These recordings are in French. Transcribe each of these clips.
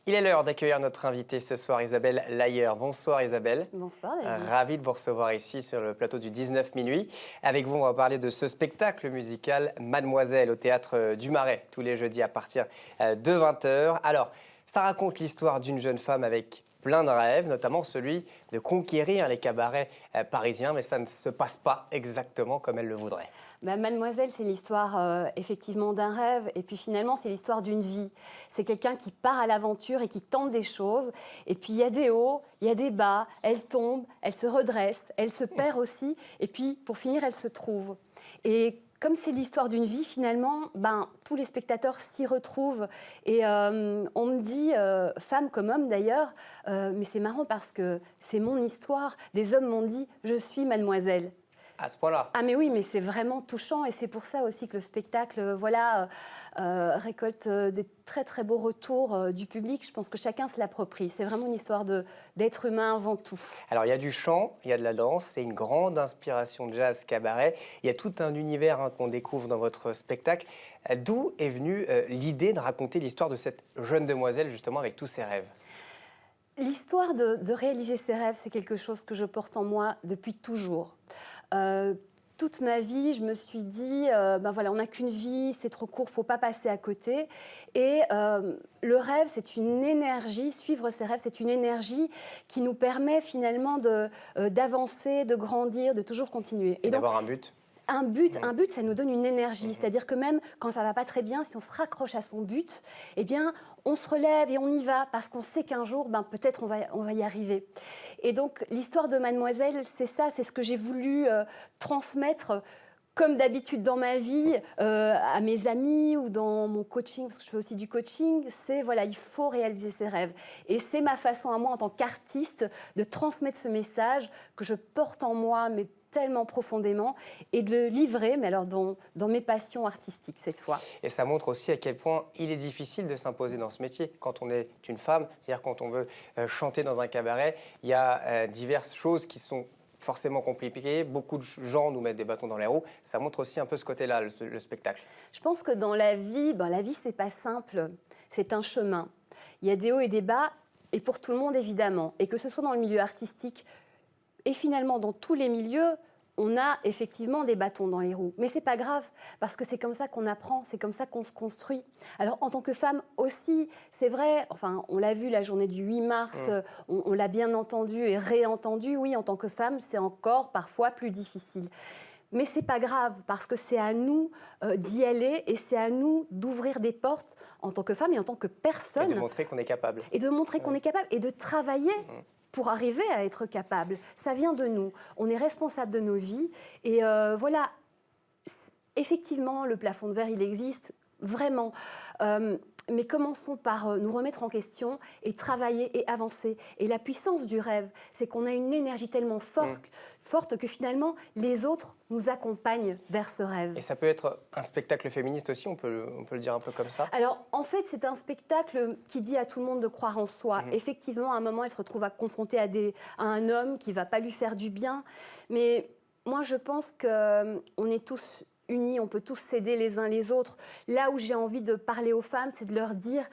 Il est l'heure d'accueillir notre invitée ce soir, Isabelle Layer. Bonsoir Isabelle. Bonsoir David. Ravi de vous recevoir ici sur le plateau du 19 minuit. Avec vous, on va parler de ce spectacle musical Mademoiselle au Théâtre du Marais, tous les jeudis à partir de 20 h. Alors, ça raconte l'histoire d'une jeune femme avec plein de rêves, notamment celui de conquérir les cabarets parisiens, mais ça ne se passe pas exactement comme elle le voudrait. Mademoiselle, c'est l'histoire effectivement d'un rêve, et puis finalement c'est l'histoire d'une vie. C'est quelqu'un qui part à l'aventure et qui tente des choses, et puis il y a des hauts, il y a des bas, elle tombe, elle se redresse, elle se perd aussi, et puis pour finir elle se trouve. Et comme c'est l'histoire d'une vie, finalement, tous les spectateurs s'y retrouvent. Et on me dit, femme comme homme d'ailleurs, mais c'est marrant parce que c'est mon histoire. Des hommes m'ont dit, je suis mademoiselle. À ce point-là. Ah mais oui, mais c'est vraiment touchant et c'est pour ça aussi que le spectacle récolte des très très beaux retours du public. Je pense que chacun se l'approprie. C'est vraiment une histoire d'être humain avant tout. Alors il y a du chant, il y a de la danse, c'est une grande inspiration jazz cabaret. Il y a tout un univers qu'on découvre dans votre spectacle. D'où est venue l'idée de raconter l'histoire de cette jeune demoiselle justement avec tous ses rêves? L'histoire de réaliser ses rêves, c'est quelque chose que je porte en moi depuis toujours. Toute ma vie, je me suis dit, voilà, on n'a qu'une vie, c'est trop court, il ne faut pas passer à côté. Et le rêve, c'est une énergie, suivre ses rêves, c'est une énergie qui nous permet finalement d'avancer, de grandir, de toujours continuer. Et d'avoir un but. Un but, ça nous donne une énergie. C'est-à-dire que même quand ça ne va pas très bien, si on se raccroche à son but, eh bien, on se relève et on y va parce qu'on sait qu'un jour, peut-être on va y arriver. Et donc, l'histoire de Mademoiselle, c'est ça, c'est ce que j'ai voulu transmettre comme d'habitude dans ma vie, à mes amis ou dans mon coaching, parce que je fais aussi du coaching, c'est voilà, il faut réaliser ses rêves. Et c'est ma façon à moi, en tant qu'artiste, de transmettre ce message que je porte en moi, mais tellement profondément, et de le livrer, mais alors dans mes passions artistiques cette fois. Et ça montre aussi à quel point il est difficile de s'imposer dans ce métier quand on est une femme, c'est-à-dire quand on veut chanter dans un cabaret, il y a diverses choses qui sont forcément compliquées, beaucoup de gens nous mettent des bâtons dans les roues, ça montre aussi un peu ce côté-là, le spectacle. Je pense que dans la vie, c'est pas simple, c'est un chemin. Il y a des hauts et des bas, et pour tout le monde évidemment, et que ce soit dans le milieu artistique, et finalement, dans tous les milieux, on a effectivement des bâtons dans les roues. Mais ce n'est pas grave, parce que c'est comme ça qu'on apprend, c'est comme ça qu'on se construit. Alors, en tant que femme aussi, c'est vrai, enfin, on l'a vu la journée du 8 mars, on l'a bien entendu et réentendu, oui, en tant que femme, c'est encore parfois plus difficile. Mais ce n'est pas grave, parce que c'est à nous d'y aller et c'est à nous d'ouvrir des portes en tant que femme et en tant que personne. Et de montrer qu'on est capable. Et de montrer qu'on est capable et de travailler pour arriver à être capable. Ça vient de nous. On est responsable de nos vies. Et voilà, effectivement, le plafond de verre, il existe vraiment. Mais commençons par nous remettre en question et travailler et avancer. Et la puissance du rêve, c'est qu'on a une énergie tellement forte que finalement, les autres nous accompagnent vers ce rêve. Et ça peut être un spectacle féministe aussi, on peut le dire un peu comme ça? Alors, en fait, c'est un spectacle qui dit à tout le monde de croire en soi. Effectivement, à un moment, elle se retrouve confrontée à un homme qui ne va pas lui faire du bien. Mais moi, je pense qu'on est tous unis, on peut tous s'aider les uns les autres. Là où j'ai envie de parler aux femmes, c'est de leur dire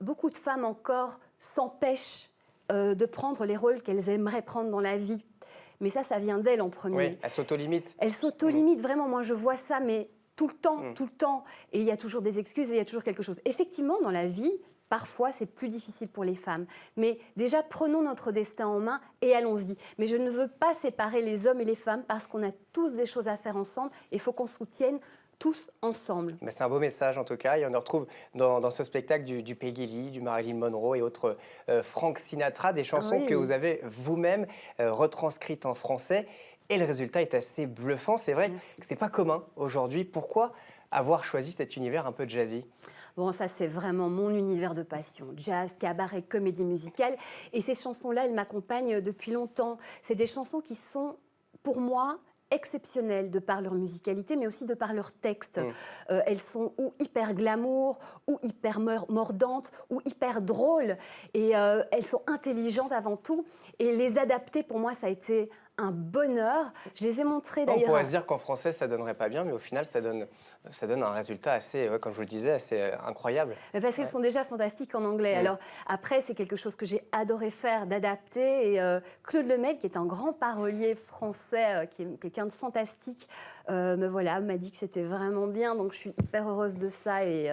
beaucoup de femmes encore s'empêchent de prendre les rôles qu'elles aimeraient prendre dans la vie. Mais ça vient d'elles en premier. Oui, elles s'auto-limitent. Elles s'auto-limitent, vraiment. Moi, je vois ça, mais tout le temps. Et il y a toujours des excuses et il y a toujours quelque chose. Effectivement, dans la vie, parfois, c'est plus difficile pour les femmes. Mais déjà, prenons notre destin en main et allons-y. Mais je ne veux pas séparer les hommes et les femmes parce qu'on a tous des choses à faire ensemble et il faut qu'on se soutienne tous ensemble. C'est un beau message en tout cas, et on retrouve dans ce spectacle du Peggy Lee, du Marilyn Monroe et autres Frank Sinatra, des chansons que vous avez vous-même retranscrites en français, et le résultat est assez bluffant. C'est vrai que ce n'est pas commun aujourd'hui. Pourquoi avoir choisi cet univers un peu jazzy? Bon, ça, c'est vraiment mon univers de passion. Jazz, cabaret, comédie musicale. Et ces chansons-là, elles m'accompagnent depuis longtemps. C'est des chansons qui sont, pour moi, exceptionnelles de par leur musicalité, mais aussi de par leur texte. Elles sont ou hyper glamour, ou hyper mordantes, ou hyper drôles. Et elles sont intelligentes avant tout. Et les adapter, pour moi, ça a été un bonheur. Je les ai montrées d'ailleurs. On pourrait se dire qu'en français, ça donnerait pas bien, mais au final, ça donne ça donne un résultat assez, comme je vous le disais, assez incroyable. Parce qu'elles sont déjà fantastiques en anglais. Alors après, c'est quelque chose que j'ai adoré faire, d'adapter. Et Claude Lemel, qui est un grand parolier français, qui est quelqu'un de fantastique, m'a dit que c'était vraiment bien. Donc je suis hyper heureuse de ça. Et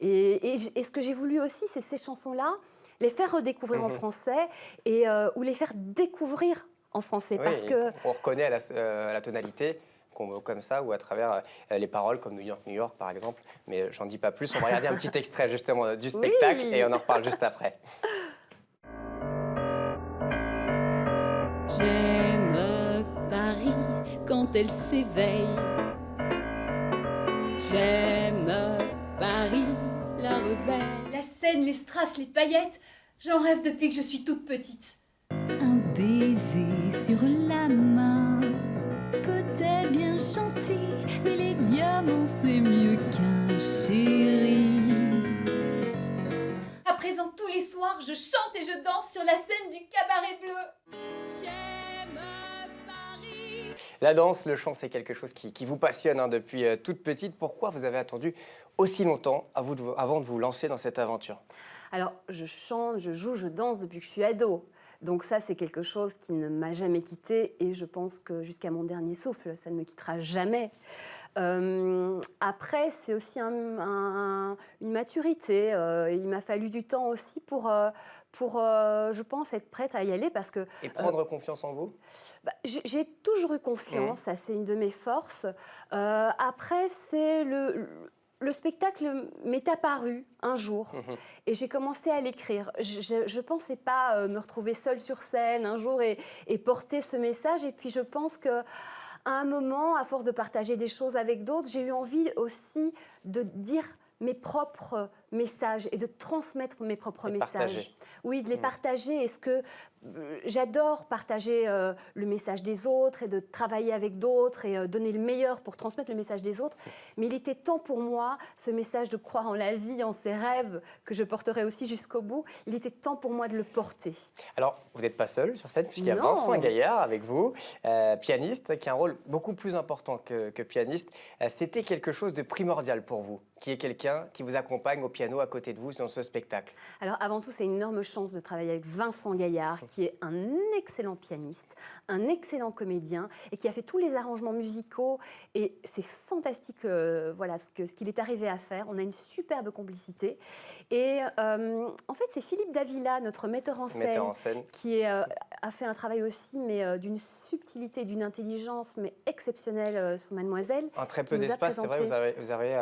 ce que j'ai voulu aussi, c'est ces chansons-là, les faire redécouvrir en français ou les faire découvrir en français. Oui, parce que on reconnaît à la tonalité comme ça, ou à travers les paroles comme New York, New York par exemple. Mais j'en dis pas plus, on va regarder un petit extrait justement du spectacle et on en reparle juste après. J'aime Paris quand elle s'éveille. J'aime Paris, la rebelle. La Seine, les strass, les paillettes, j'en rêve depuis que je suis toute petite. Un baiser sur la main peut-être bien chanter, mais les diamants c'est mieux qu'un chéri. À présent, tous les soirs, je chante et je danse sur la scène du Cabaret Bleu. J'aime Paris. La danse, le chant, c'est quelque chose qui vous passionne depuis toute petite. Pourquoi vous avez attendu aussi longtemps avant de vous lancer dans cette aventure? Alors, je chante, je joue, je danse depuis que je suis ado. Donc ça, c'est quelque chose qui ne m'a jamais quittée et je pense que jusqu'à mon dernier souffle, ça ne me quittera jamais. Après, c'est aussi une maturité. Il m'a fallu du temps aussi pour je pense, être prête à y aller parce que... Et prendre confiance en vous? J'ai toujours eu confiance, ça c'est une de mes forces. Après, c'est le spectacle m'est apparu un jour et j'ai commencé à l'écrire. Je ne pensais pas me retrouver seule sur scène un jour et porter ce message. Et puis je pense qu'à un moment, à force de partager des choses avec d'autres, j'ai eu envie aussi de dire mes propres messages et de transmettre mes propres messages. Partager. Oui, de les partager. Est-ce que j'adore partager le message des autres et de travailler avec d'autres et donner le meilleur pour transmettre le message des autres. Mais il était temps pour moi, ce message de croire en la vie, en ses rêves, que je porterai aussi jusqu'au bout, il était temps pour moi de le porter. Alors, vous n'êtes pas seul sur scène, puisqu'il y a Non. Vincent Gaillard avec vous, pianiste, qui a un rôle beaucoup plus important que pianiste. C'était quelque chose de primordial pour vous, qui est quelqu'un qui vous accompagne au piano à côté de vous dans ce spectacle. Alors avant tout, c'est une énorme chance de travailler avec Vincent Gaillard, qui est un excellent pianiste, un excellent comédien et qui a fait tous les arrangements musicaux. Et c'est fantastique voilà, ce qu'il est arrivé à faire. On a une superbe complicité. Et en fait, c'est Philippe Davila, notre metteur en scène, qui a fait un travail aussi, mais d'une subtilité, d'une intelligence, mais exceptionnelle sur Mademoiselle. En très peu d'espace, c'est vrai, vous avez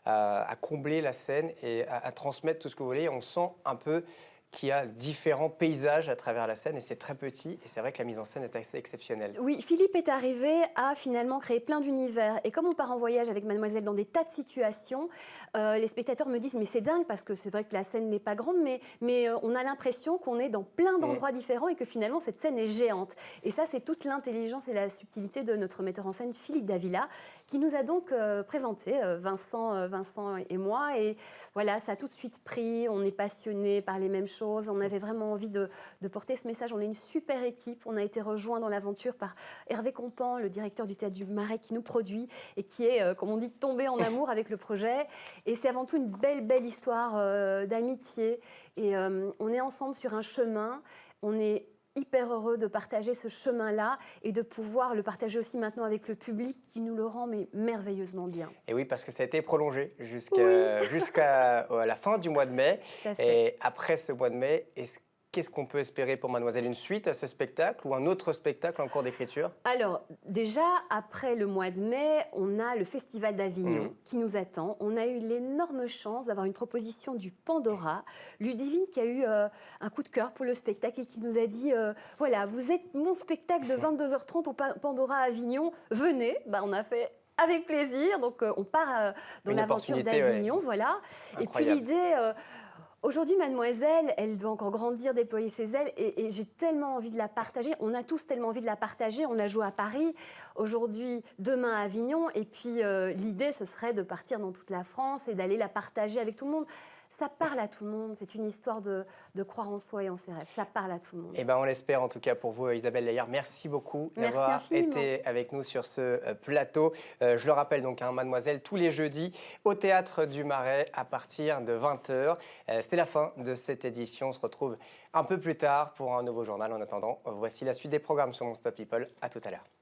à combler la scène et à transmettre tout ce que vous voulez. On sent un peu qu'il y a différents paysages à travers la scène et c'est très petit et c'est vrai que la mise en scène est assez exceptionnelle. Oui, Philippe est arrivé à finalement créer plein d'univers et comme on part en voyage avec Mademoiselle dans des tas de situations, les spectateurs me disent mais c'est dingue parce que c'est vrai que la scène n'est pas grande mais on a l'impression qu'on est dans plein d'endroits différents et que finalement cette scène est géante. Et ça c'est toute l'intelligence et la subtilité de notre metteur en scène Philippe Davila qui nous a donc présenté Vincent et moi et voilà, ça a tout de suite pris, on est passionnés par les mêmes choses. On avait vraiment envie de porter ce message. On est une super équipe. On a été rejoints dans l'aventure par Hervé Compan, le directeur du Théâtre du Marais qui nous produit et qui est, comme on dit, tombé en amour avec le projet. Et c'est avant tout une belle histoire d'amitié. Et on est ensemble sur un chemin. On est hyper heureux de partager ce chemin-là et de pouvoir le partager aussi maintenant avec le public qui nous le rend mais merveilleusement bien. Et oui, parce que ça a été prolongé jusqu'à la fin du mois de mai. Et après ce mois de mai, qu'est-ce qu'on peut espérer pour Mademoiselle? Une suite à ce spectacle ou un autre spectacle en cours d'écriture? Alors, déjà, après le mois de mai, on a le Festival d'Avignon qui nous attend. On a eu l'énorme chance d'avoir une proposition du Pandora. Ludivine qui a eu un coup de cœur pour le spectacle et qui nous a dit voilà, vous êtes mon spectacle de 22h30 au Pandora à Avignon, venez. On a fait avec plaisir, donc on part dans l'aventure d'Avignon, voilà. Incroyable. Et puis l'idée... Aujourd'hui, Mademoiselle, elle doit encore grandir, déployer ses ailes et j'ai tellement envie de la partager. On a tous tellement envie de la partager. On la joue à Paris, aujourd'hui, demain à Avignon. Et puis, l'idée, ce serait de partir dans toute la France et d'aller la partager avec tout le monde. Ça parle à tout le monde. C'est une histoire de croire en soi et en ses rêves. Ça parle à tout le monde. Eh ben, on l'espère en tout cas pour vous, Isabelle Layard. Merci beaucoup Merci d'avoir infiniment. été avec nous sur ce plateau. Je le rappelle donc, hein, Mademoiselle, tous les jeudis au Théâtre du Marais à partir de 20h. C'était la fin de cette édition. On se retrouve un peu plus tard pour un nouveau journal. En attendant, voici la suite des programmes sur Non Stop People. À tout à l'heure.